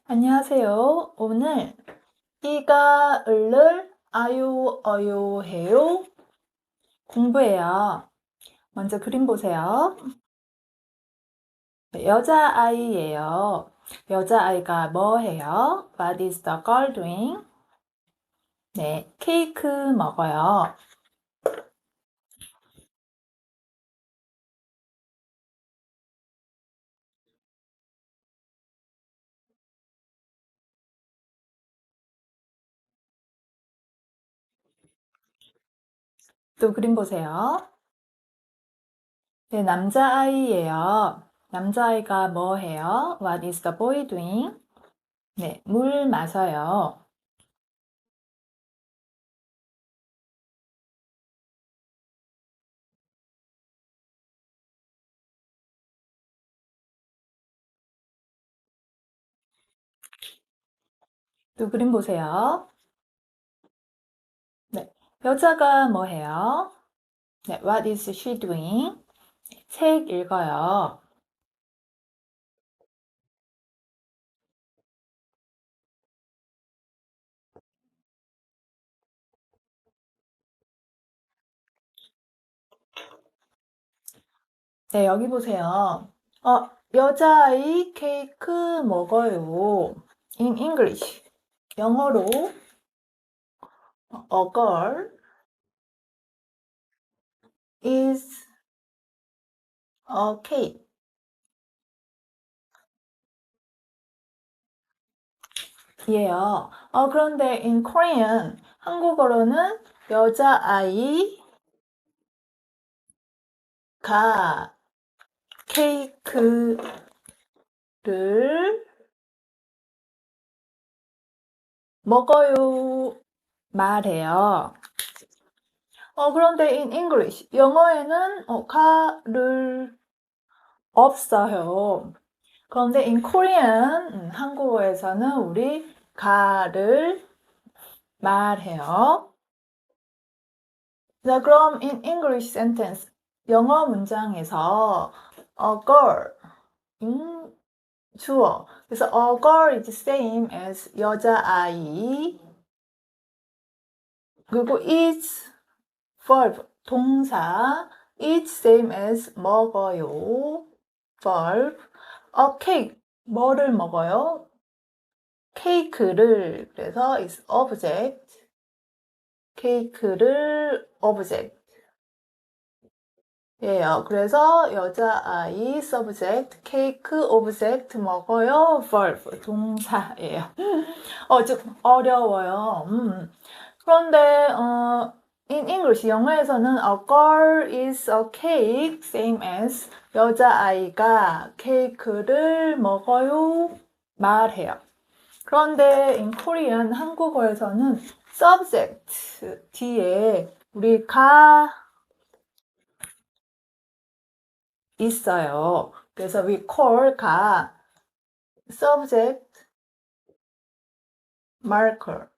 안녕하세요. 오늘 이가 을을 아유 어유 해요 공부해요. 먼저 그림 보세요. 여자아이예요. 여자아이가 뭐 해요? What is the girl doing? 네, 케이크 먹어요. 또 그림 보세요. 네, 남자아이예요. 남자아이가 뭐 해요? What is the boy doing? 네, 물 마셔요. 또 그림 보세요. 네, 여자가 뭐 해요? 네, what is she doing? 책 읽어요. 네, 여기 보세요. 여자아이 케이크 먹어요. In English. 영어로 a girl is a cake. 이에요. 그런데 in Korean, 한국어로는 여자아이가 케이크를 먹어요 말해요. 그런데 in English, 영어에는 가를 없어요. 그런데 in Korean, 한국어에서는 우리 가를 말해요. 자, 그럼 in English sentence, 영어 문장에서 a girl, 주어. 그래서 a girl is the same as 여자아이. 그리고 is verb, 동사. is same as 먹어요. verb. a cake, 뭐를 먹어요? 케이크를. 그래서 is object. 케이크를 object. 예요. 그래서 여자아이 subject, 케이크 object 먹어요. verb, 동사예요. 좀 어려워요. 그런데 in English, 영어에서는 a girl is a cake, same as 여자아이가 케이크를 먹어요 말해요. 그런데 in Korean, 한국어에서는 subject 뒤에 우리 가 있어요. 그래서 we call 가 subject marker.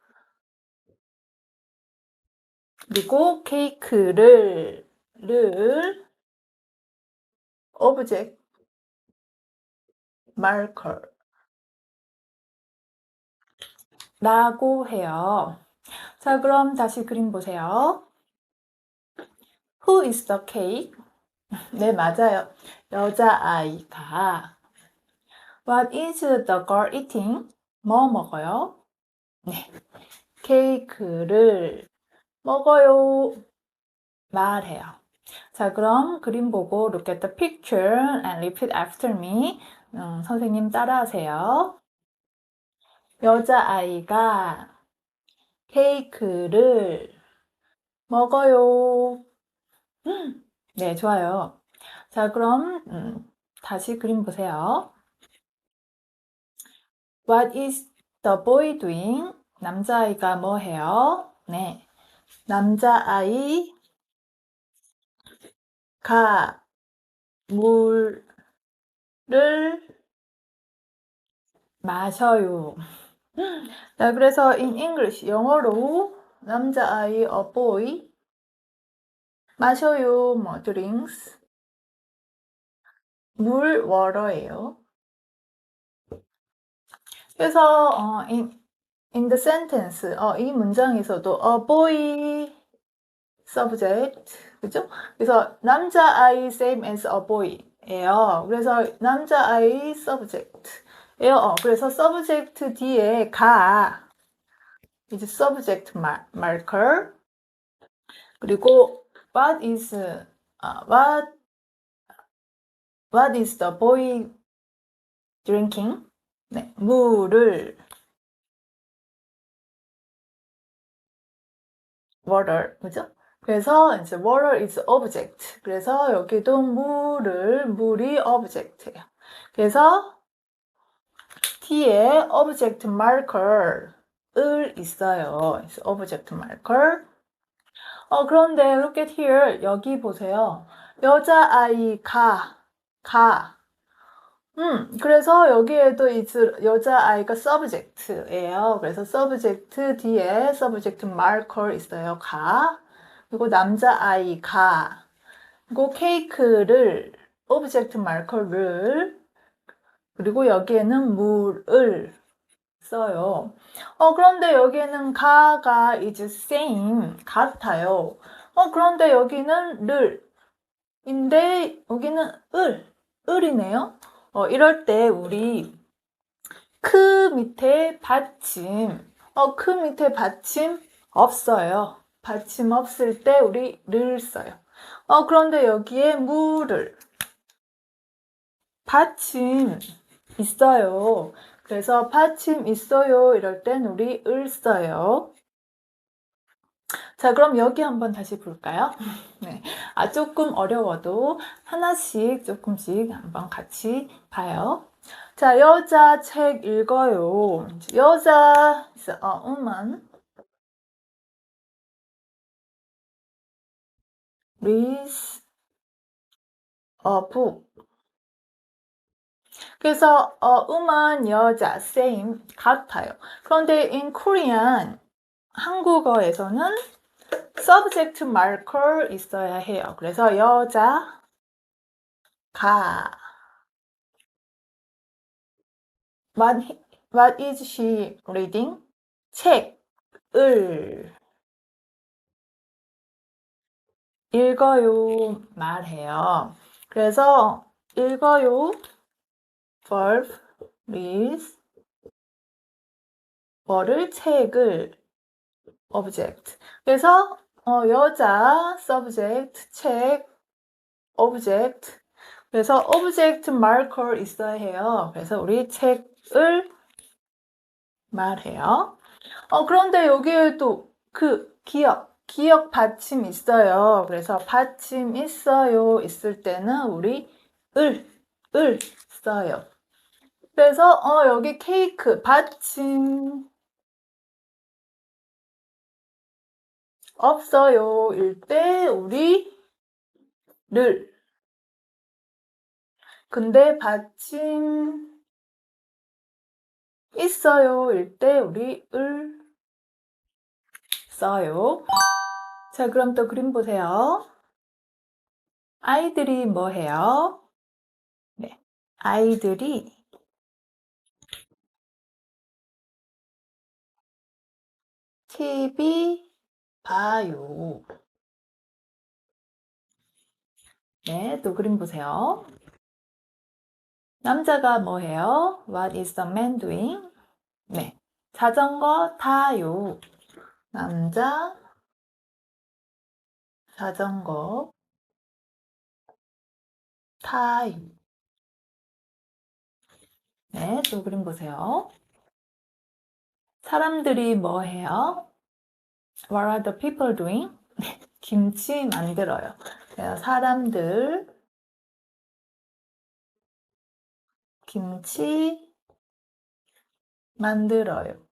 그리고 케이크를 object marker 라고 해요. 자, 그럼 다시 그림 보세요. Who is the cake? 네, 맞아요. 여자아이가. What is the girl eating? 뭐 먹어요? 네, 케이크를 먹어요 말해요. 자, 그럼 그림 보고 look at the picture and repeat after me. 선생님 따라하세요. 여자아이가 케이크를 먹어요. 네, 좋아요. 자, 그럼 다시 그림 보세요. What is the boy doing? 남자아이가 뭐 해요? 네, 남자아이가 물을 마셔요. 자, 그래서 in English, 영어로 남자아이 a boy 마셔요, 뭐 drinks. 물 water예요. 그래서 in the sentence 이 문장에서도 a boy subject 그죠? 그래서 남자아이 same as a boy예요. 그래서 남자아이 subject예요. 그래서 subject 뒤에 가 이제 subject marker 그리고 what is the boy drinking? 네, 물을 water 그죠? 그래서 이제 water is object. 그래서 여기도 물이 object예요. 그래서 뒤에 object marker 을 있어요. object marker. 그런데 look at here. 여기 보세요. 여자아이가 그래서 여기에도 여자아이가 subject예요. 그래서 subject 뒤에 subject marker 있어요. 그리고 남자아이가 그리고 케이크를 object marker를 그리고 여기에는 물을 써요. 그런데 여기에는 가가 is same 같아요. 그런데 여기는 인데 여기는 을이네요. 이럴 때 우리 크 밑에 받침 없어요. 받침 없을 때 우리 를 써요. 그런데 여기에 물을 받침 있어요. 그래서 받침 있어요. 이럴 땐 우리 을 써요. 자, 그럼 여기 한번 다시 볼까요? 네. 조금 어려워도 하나씩 조금씩 한번 같이 봐요. 자, 여자 책 읽어요. 여자 is a woman. reads a book. 그래서 woman, 여자, same 같아요. 그런데 in Korean, 한국어에서는 subject marker 있어야 해요. 그래서 여자가 What is she reading? 책을 읽어요 말해요. 그래서 읽어요 verb reads 뭐를 책을 object. 그래서 여자 subject 책 object. 그래서 object marker 있어야 해요. 그래서 우리 책을 말해요. 그런데 여기에 또 기억 받침 있어요. 그래서 받침 있어요 있을 때는 우리 을 써요. 그래서 여기 케이크 받침 없어요 일 때 우리 를 근데 받침 있어요 일 때 우리 을 써요. 자, 그럼 또 그림 보세요. 아이들이 뭐 해요? 네, 아이들이 TV 봐요. 네, 또 그림 보세요. 남자가 뭐 해요? What is the man doing? 네, 자전거 타요. 남자 자전거 타요. 네, 또 그림 보세요. 사람들이 뭐 해요? What are the people doing? 김치 만들어요. 사람들 김치 만들어요.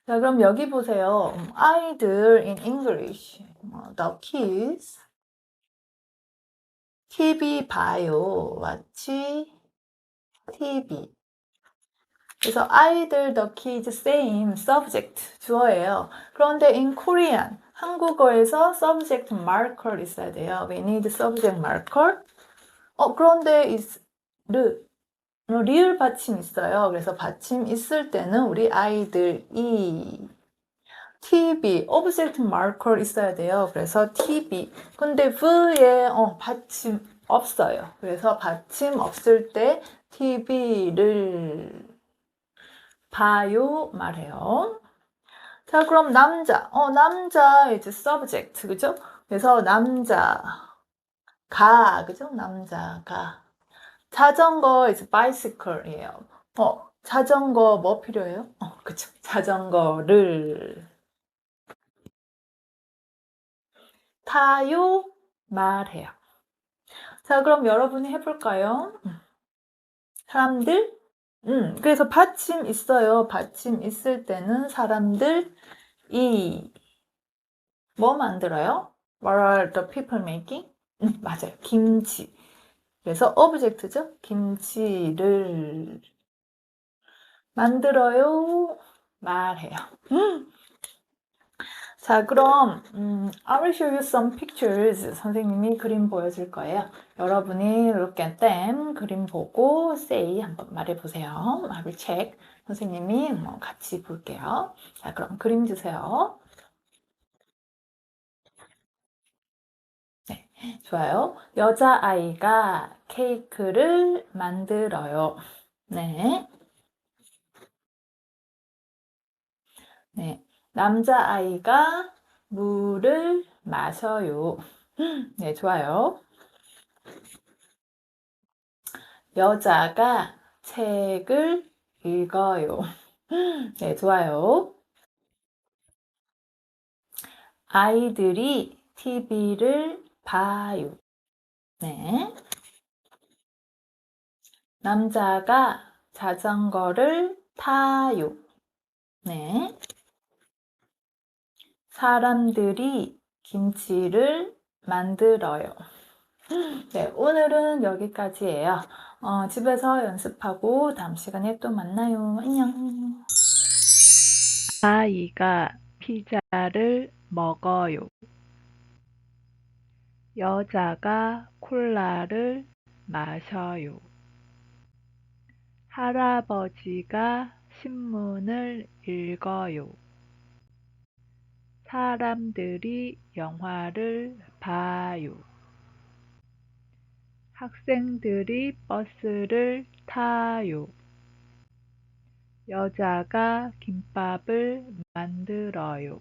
자, 그럼 여기 보세요. 아이들 in English. The kids TV 봐요. watch TV. 그래서 아이들 the kids same subject 주어예요. 그런데 in Korean 한국어에서 subject marker 있어야 돼요. We need subject marker. 그런데 리을 받침 있어요. 그래서 받침 있을 때는 우리 아이들이 TB, object marker 있어야 돼요. 그래서 TB. 근데 V에 받침 없어요. 그래서 받침 없을 때 TB를 봐요 말해요. 자, 그럼 남자. 남자 이제 subject, 그죠? 그래서 남자가, 그죠? 남자가. 자전거 이제 bicycle이에요. 자전거 뭐 필요해요? 그쵸. 자전거를 타요 말해요. 자, 그럼 여러분이 해볼까요? 사람들? 그래서 받침 있어요. 받침 있을 때는 사람들이 뭐 만들어요? What are the people making? 맞아요. 김치. 그래서 object죠. 김치를 만들어요. 말해요. 자, 그럼 I will show you some pictures. 선생님이 그림 보여줄 거예요. 여러분이 look at them. 그림 보고 say 한번 말해보세요. I will check. 선생님이 같이 볼게요. 자, 그럼 그림 주세요. 네, 좋아요. 여자아이가 케이크를 만들어요. 네. 네. 남자아이가 물을 마셔요. 네, 좋아요. 여자가 책을 읽어요. 네, 좋아요. 아이들이 TV를 봐요. 네. 남자가 자전거를 타요. 네. 사람들이 김치를 만들어요. 네, 오늘은 여기까지예요. 집에서 연습하고 다음 시간에 또 만나요. 안녕. 아이가 피자를 먹어요. 여자가 콜라를 마셔요. 할아버지가 신문을 읽어요. 사람들이 영화를 봐요. 학생들이 버스를 타요. 여자가 김밥을 만들어요.